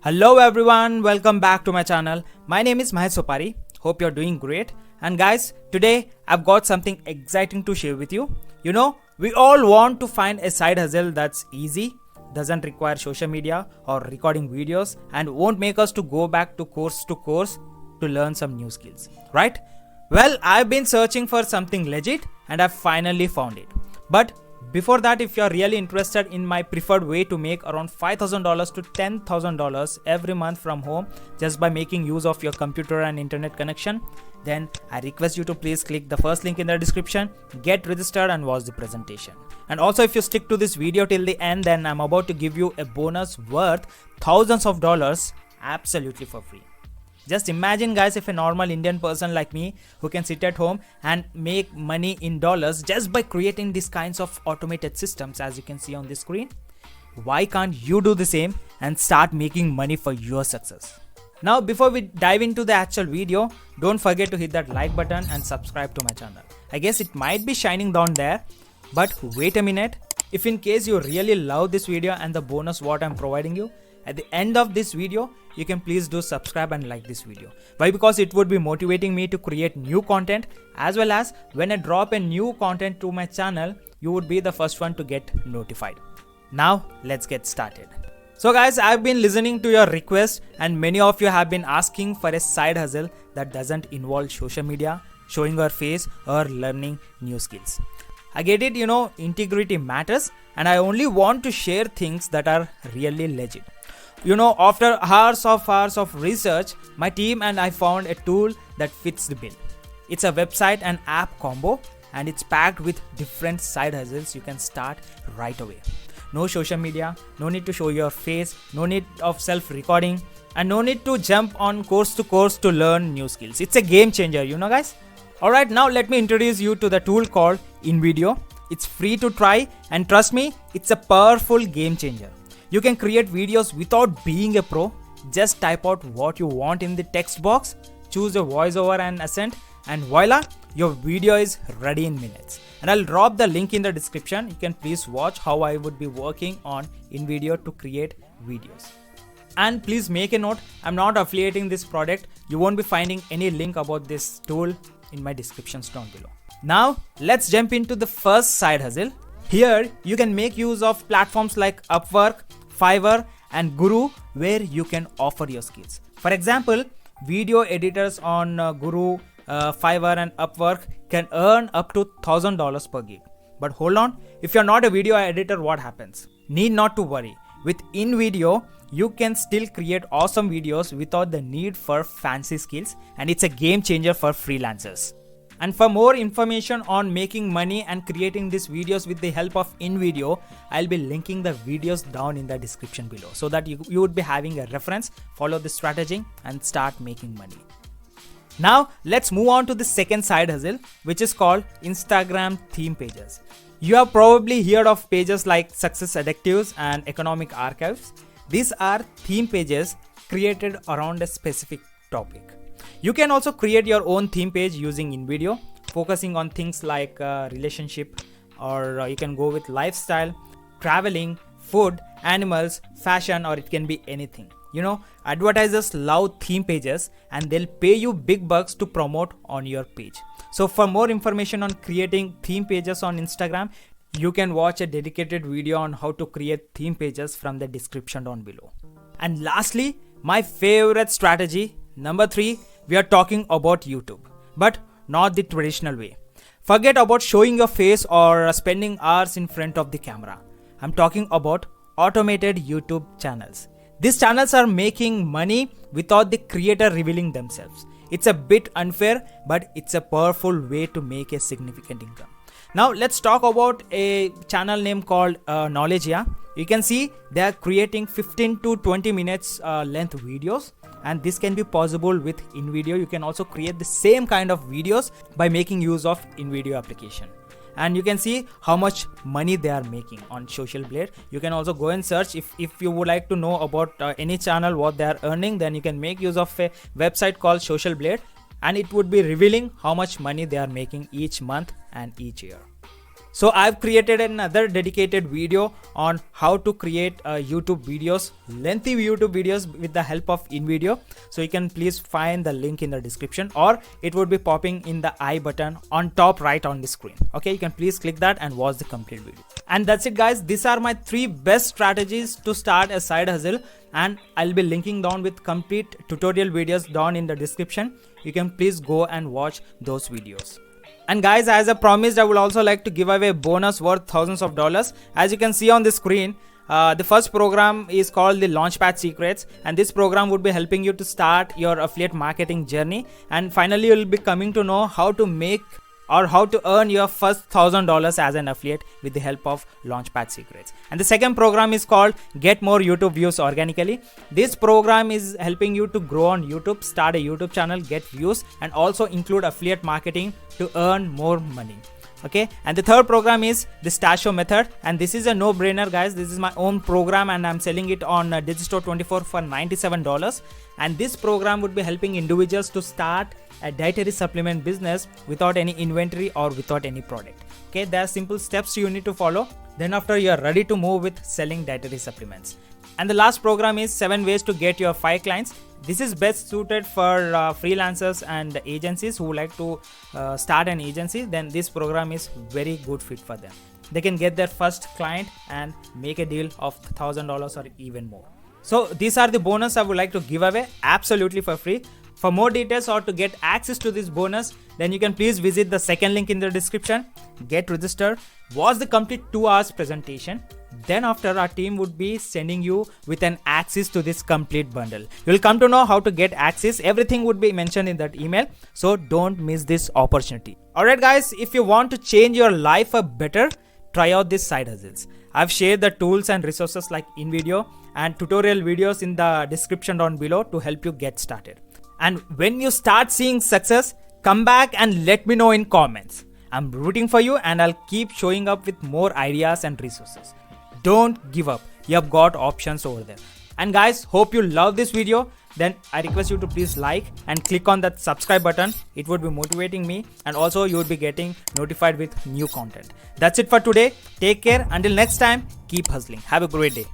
Hello everyone, welcome back to my channel. My name is Mahesh Sopari. Hope you're doing great. And guys, today I've got something exciting to share with you. We all want to find a side hustle that's easy, doesn't require social media or recording videos, and won't make us to go back to course to learn some new skills, right? Well, I've been searching for something legit and I've finally found it. But before that, if you're really interested in my preferred way to make around $5,000 to $10,000 every month from home just by making use of your computer and internet connection, then I request you to please click the first link in the description, get registered and watch the presentation. And also, if you stick to this video till the end, then I'm about to give you a bonus worth thousands of dollars absolutely for free. Just imagine guys, if a normal Indian person like me who can sit at home and make money in dollars just by creating these kinds of automated systems as you can see on the screen, why can't you do the same and start making money for your success? Now before we dive into the actual video, don't forget to hit that like button and subscribe to my channel. I guess it might be shining down there, but wait a minute. If in case you really love this video and the bonus what I'm providing you, at the end of this video, you can please do subscribe and like this video. Why? Because it would be motivating me to create new content, as well as when I drop a new content to my channel, you would be the first one to get notified. Now let's get started. So guys, I've been listening to your requests and many of you have been asking for a side hustle that doesn't involve social media, showing your face or learning new skills. I get it, integrity matters and I only want to share things that are really legit. After hours of research, my team and I found a tool that fits the bill. It's a website and app combo and it's packed with different side hustles you can start right away. No social media, no need to show your face, no need of self-recording, and no need to jump on course to learn new skills. It's a game changer, guys. Alright, now let me introduce you to the tool called InVideo. It's free to try and trust me, it's a powerful game changer. You can create videos without being a pro. Just type out what you want in the text box, choose a voiceover and accent, and voila, your video is ready in minutes. And I'll drop the link in the description. You can please watch how I would be working on InVideo to create videos. And please make a note, I'm not affiliating this product. You won't be finding any link about this tool in my descriptions down below. Now let's jump into the first side hustle. Here you can make use of platforms like Upwork, Fiverr and Guru, where you can offer your skills. For example, video editors on Guru, Fiverr and Upwork can earn up to $1,000 per gig. But hold on, if you're not a video editor, what happens? Need not to worry. With InVideo, you can still create awesome videos without the need for fancy skills, and it's a game changer for freelancers. And for more information on making money and creating these videos with the help of InVideo, I'll be linking the videos down in the description below so that you would be having a reference, follow the strategy and start making money. Now let's move on to the second side hustle, which is called Instagram theme pages. You have probably heard of pages like Success Addictives and Economic Archives. These are theme pages created around a specific topic. You can also create your own theme page using InVideo, focusing on things like relationship, or you can go with lifestyle, traveling, food, animals, fashion, or it can be anything. Advertisers love theme pages and they'll pay you big bucks to promote on your page. So for more information on creating theme pages on Instagram, you can watch a dedicated video on how to create theme pages from the description down below. And lastly, my favorite strategy, number 3, we are talking about YouTube, but not the traditional way. Forget about showing your face or spending hours in front of the camera. I'm talking about automated YouTube channels. These channels are making money without the creator revealing themselves. It's a bit unfair, but it's a powerful way to make a significant income. Now let's talk about a channel name called Knowledge. You can see they are creating 15 to 20 minutes length videos, and this can be possible with InVideo. You can also create the same kind of videos by making use of InVideo application. And you can see how much money they are making on Social Blade. You can also go and search if you would like to know about any channel what they are earning, then you can make use of a website called Social Blade and it would be revealing how much money they are making each month and each year. So I've created another dedicated video on how to create YouTube videos, lengthy YouTube videos with the help of InVideo. So you can please find the link in the description, or it would be popping in the I button on top right on the screen. Okay, you can please click that and watch the complete video. And that's it guys. These are my 3 best strategies to start a side hustle, and I'll be linking down with complete tutorial videos down in the description. You can please go and watch those videos. And guys, as I promised, I would also like to give away a bonus worth thousands of dollars. As you can see on the screen, the first program is called the Launchpad Secrets, and this program would be helping you to start your affiliate marketing journey, and finally you'll be coming to know how to make or how to earn your first $1,000 as an affiliate with the help of Launchpad Secrets. And the second program is called Get More YouTube Views Organically. This program is helping you to grow on YouTube, start a YouTube channel, get views, and also include affiliate marketing to earn more money. Okay, and the third program is the Stasho method, and this is a no-brainer guys. This is my own program and I'm selling it on Digistore24 for $97, and this program would be helping individuals to start a dietary supplement business without any inventory or without any product. Okay, there are simple steps you need to follow. Then after you are ready to move with selling dietary supplements. And the last program is 7 ways to get your 5 clients. This is best suited for freelancers and agencies who like to start an agency. Then this program is very good fit for them. They can get their first client and make a deal of $1,000 or even more. So these are the bonus I would like to give away absolutely for free. For more details or to get access to this bonus, then you can please visit the second link in the description. Get registered, watch the complete 2 hours presentation. Then after, our team would be sending you with an access to this complete bundle. You'll come to know how to get access. Everything would be mentioned in that email. So don't miss this opportunity. Alright guys, if you want to change your life for better, try out these side hustles. I've shared the tools and resources like InVideo and tutorial videos in the description down below to help you get started. And when you start seeing success, come back and let me know in comments. I'm rooting for you and I'll keep showing up with more ideas and resources. Don't give up. You have got options over there. And guys, hope you love this video. Then I request you to please like and click on that subscribe button. It would be motivating me, and also you would be getting notified with new content. That's it for today. Take care. Until next time, keep hustling. Have a great day.